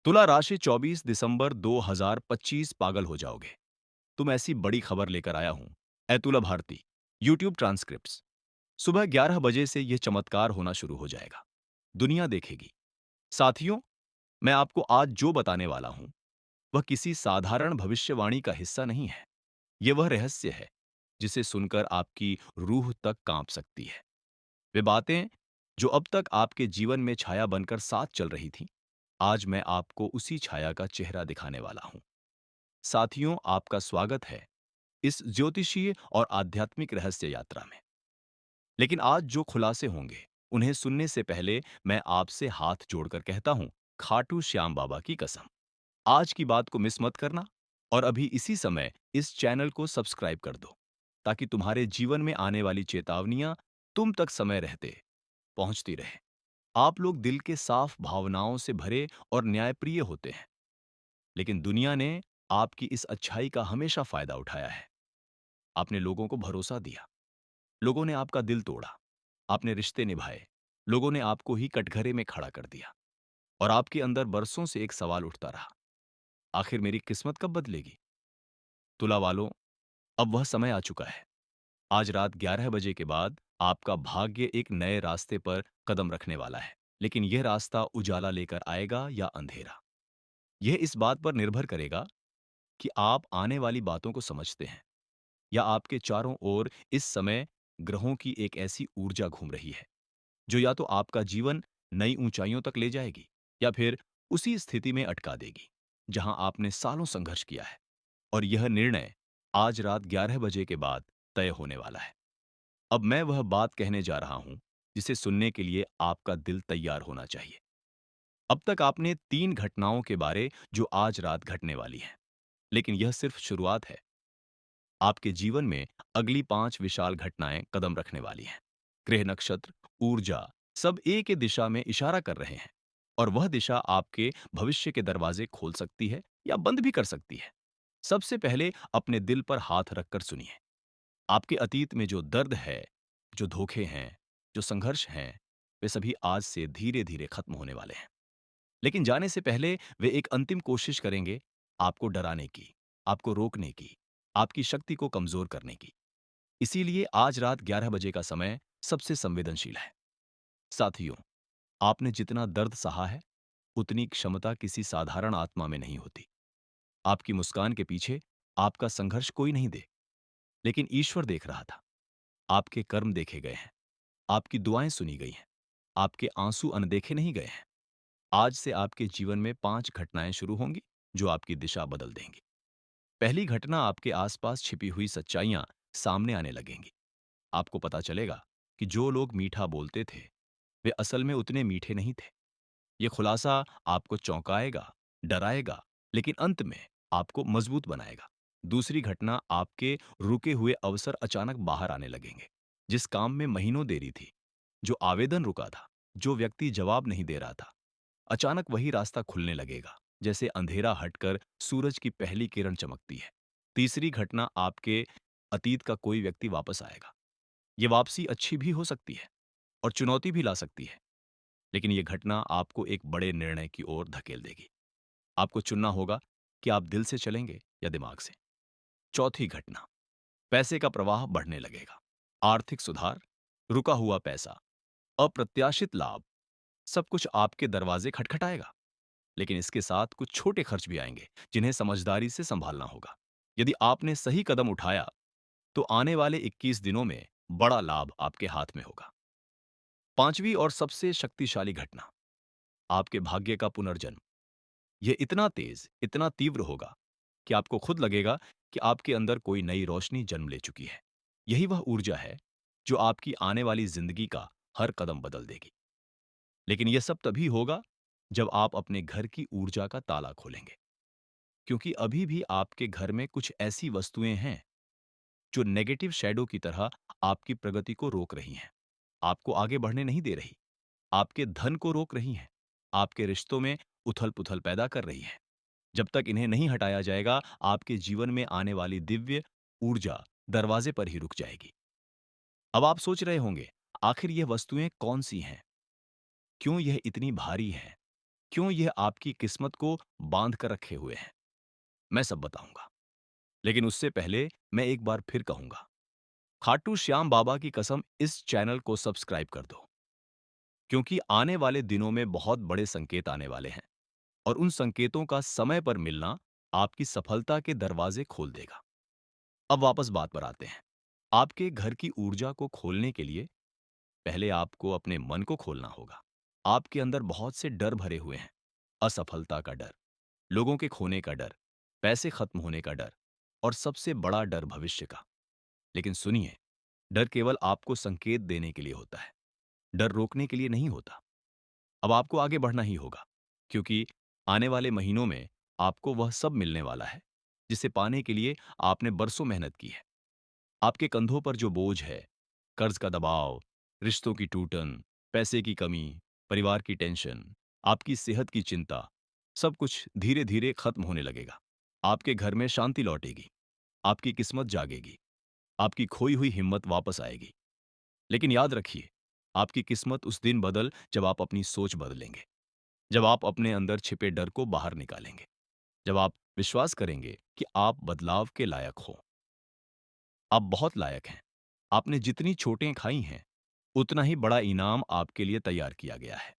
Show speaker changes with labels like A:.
A: तुला राशि 24 दिसंबर 2025 पागल हो जाओगे। तुम ऐसी बड़ी खबर लेकर आया हूं। ए तुला भारती, यूट्यूब ट्रांसक्रिप्ट्स। सुबह 11 बजे से यह चमत्कार होना शुरू हो जाएगा। दुनिया देखेगी। साथियों, मैं आपको आज जो बताने वाला हूं, वह किसी साधारण भविष्यवाणी का हिस्सा नहीं है। यह वह रहस्य है, जिसे सुनकर आपकी रूह तक कांप सकती है। वे बातें, जो अब तक आपके जीवन में छाया बनकर साथ चल रही थीं, आज मैं आपको उसी छाया का चेहरा दिखाने वाला हूं। साथियों, आपका स्वागत है इस ज्योतिषीय और आध्यात्मिक रहस्य यात्रा में। लेकिन आज जो खुलासे होंगे, उन्हें सुनने से पहले मैं आपसे हाथ जोड़कर कहता हूं, खाटू श्याम बाबा की कसम, आज की बात को मिस मत करना और अभी इसी समय इस चैनल को सब्सक्राइब कर दो, ताकि तुम्हारे जीवन में आने वाली चेतावनियां तुम तक समय रहते पहुंचती रहे। आप लोग दिल के साफ भावनाओं से भरे और न्यायप्रिय होते हैं, लेकिन दुनिया ने आपकी इस अच्छाई का हमेशा फायदा उठाया है। आपने लोगों को भरोसा दिया, लोगों ने आपका दिल तोड़ा, आपने रिश्ते निभाए, लोगों ने आपको ही कटघरे में खड़ा कर दिया और आपके अंदर बरसों से एक सवाल उठता रहा, आखिर मेरी किस्मत कब बदलेगी? तुला वालों, अब वह समय आ चुका है। आज रात 11 बजे के बाद आपका भाग्य एक नए रास्ते पर कदम रखने वाला है। लेकिन यह रास्ता उजाला लेकर आएगा या अंधेरा, यह इस बात पर निर्भर करेगा कि आप आने वाली बातों को समझते हैं या आपके चारों ओर इस समय ग्रहों की एक ऐसी ऊर्जा घूम रही है, जो या तो आपका जीवन नई ऊंचाइयों तक ले जाएगी या फिर उसी स्थिति में अटका देगी, जहां आपने सालों संघर्ष किया है। और यह निर्णय आज रात 11 बजे के बाद तय होने वाला है। अब मैं वह बात कहने जा रहा हूं, जिसे सुनने के लिए आपका दिल तैयार होना चाहिए। अब तक आपने 3 घटनाओं के बारे जो आज रात घटने वाली हैं, लेकिन यह सिर्फ शुरुआत है। आपके जीवन में अगली 5 विशाल घटनाएं कदम रखने वाली हैं। ग्रह नक्षत्र, ऊर्जा, सब एक ही दिशा में इशारा कर रहे हैं और वह दिशा आपके भविष्य के दरवाजे खोल सकती है या बंद भी कर सकती है। सबसे पहले अपने दिल पर हाथ रखकर सुनिए। आपके अतीत में जो दर्द है, जो धोखे हैं, जो संघर्ष हैं, वे सभी आज से धीरे-धीरे खत्म होने वाले हैं। लेकिन जाने से पहले वे एक अंतिम कोशिश करेंगे, आपको डराने की, आपको रोकने की, आपकी शक्ति को कमजोर करने की। इसीलिए आज रात 11 बजे का समय सबसे संवेदनशील है। साथियों, आपने जितना दर्द सहा है, उतनी क्षमता किसी साधारण आत्मा में नहीं होती। आपकी मुस्कान के पीछे आपका संघर्ष कोई नहीं दे, लेकिन ईश्वर देख रहा था। आपके कर्म देखे गए हैं, आपकी दुआएं सुनी गई हैं, आपके आंसू अनदेखे नहीं गए हैं। आज से आपके जीवन में 5 घटनाएं शुरू होंगी, जो आपकी दिशा बदल देंगी। पहली घटना, आपके आसपास छिपी हुई सच्चाइयां सामने आने लगेंगी। आपको पता चलेगा कि जो लोग मीठा बोलते थे, वे असल में उतने मीठे नहीं थे। ये खुलासा आपको चौंकाएगा, डराएगा, लेकिन अंत में आपको मजबूत बनाएगा। दूसरी घटना, आपके रुके हुए अवसर अचानक बाहर आने लगेंगे। जिस काम में महीनों देरी थी, जो आवेदन रुका था, जो व्यक्ति जवाब नहीं दे रहा था, अचानक वही रास्ता खुलने लगेगा, जैसे अंधेरा हटकर सूरज की पहली किरण चमकती है। तीसरी घटना, आपके अतीत का कोई व्यक्ति वापस आएगा। ये वापसी अच्छी भी हो सकती है और चुनौती भी ला सकती है, लेकिन ये घटना आपको एक बड़े निर्णय की ओर धकेल देगी। आपको चुनना होगा कि आप दिल से चलेंगे या दिमाग से। चौथी घटना, पैसे का प्रवाह बढ़ने लगेगा। आर्थिक सुधार, रुका हुआ पैसा, अप्रत्याशित लाभ, सब कुछ आपके दरवाजे खटखटाएगा। लेकिन इसके साथ कुछ छोटे खर्च भी आएंगे, जिन्हें समझदारी से संभालना होगा। यदि आपने सही कदम उठाया, तो आने वाले 21 दिनों में बड़ा लाभ आपके हाथ में होगा। पांचवी और सबसे शक्तिशाली घटना, आपके भाग्य का पुनर्जन्म। यह इतना तेज, इतना तीव्र होगा कि आपको खुद लगेगा कि आपके अंदर कोई नई रोशनी जन्म ले चुकी है। यही वह ऊर्जा है जो आपकी आने वाली जिंदगी का हर कदम बदल देगी। लेकिन यह सब तभी होगा जब आप अपने घर की ऊर्जा का ताला खोलेंगे, क्योंकि अभी भी आपके घर में कुछ ऐसी वस्तुएं हैं जो नेगेटिव शैडो की तरह आपकी प्रगति को रोक रही हैं, आपको आगे बढ़ने नहीं दे रही, आपके धन को रोक रही हैं, आपके रिश्तों में उथल-पुथल पैदा कर रही हैं। जब तक इन्हें नहीं हटाया जाएगा, आपके जीवन में आने वाली दिव्य ऊर्जा दरवाजे पर ही रुक जाएगी। अब आप सोच रहे होंगे, आखिर ये वस्तुएं कौन सी हैं? क्यों यह इतनी भारी हैं? क्यों यह आपकी किस्मत को बांध कर रखे हुए हैं, मैं सब बताऊंगा। लेकिन उससे पहले मैं एक बार फिर कहूंगा, खाटू श्याम बाबा की कसम इस चैनल को सब्सक्राइब कर दो, क्योंकि आने वाले दिनों में बहुत बड़े संकेत आने वाले हैं और उन संकेतों का समय पर मिलना आपकी सफलता के दरवाजे खोल देगा। अब वापस बात पर आते हैं। आपके घर की ऊर्जा को खोलने के लिए पहले आपको अपने मन को खोलना होगा। आपके अंदर बहुत से डर भरे हुए हैं। असफलता का डर, लोगों के खोने का डर, पैसे खत्म होने का डर और सबसे बड़ा डर भविष्य का। लेकिन सुनिए, डर केवल आपको संकेत देने के लिए होता है, डर रोकने के लिए नहीं होता। अब आपको आगे बढ़ना ही होगा, क्योंकि आने वाले महीनों में आपको वह सब मिलने वाला है जिसे पाने के लिए आपने बरसों मेहनत की है। आपके कंधों पर जो बोझ है, कर्ज का दबाव, रिश्तों की टूटन, पैसे की कमी, परिवार की टेंशन, आपकी सेहत की चिंता, सब कुछ धीरे धीरे खत्म होने लगेगा। आपके घर में शांति लौटेगी, आपकी किस्मत जागेगी, आपकी खोई हुई हिम्मत वापस आएगी। लेकिन याद रखिए, आपकी किस्मत उस दिन बदल जब आप अपनी सोच बदलेंगे, जब आप अपने अंदर छिपे डर को बाहर निकालेंगे, जब आप विश्वास करेंगे कि आप बदलाव के लायक हो। आप बहुत लायक हैं। आपने जितनी चोटें खाई हैं, उतना ही बड़ा इनाम आपके लिए तैयार किया गया है।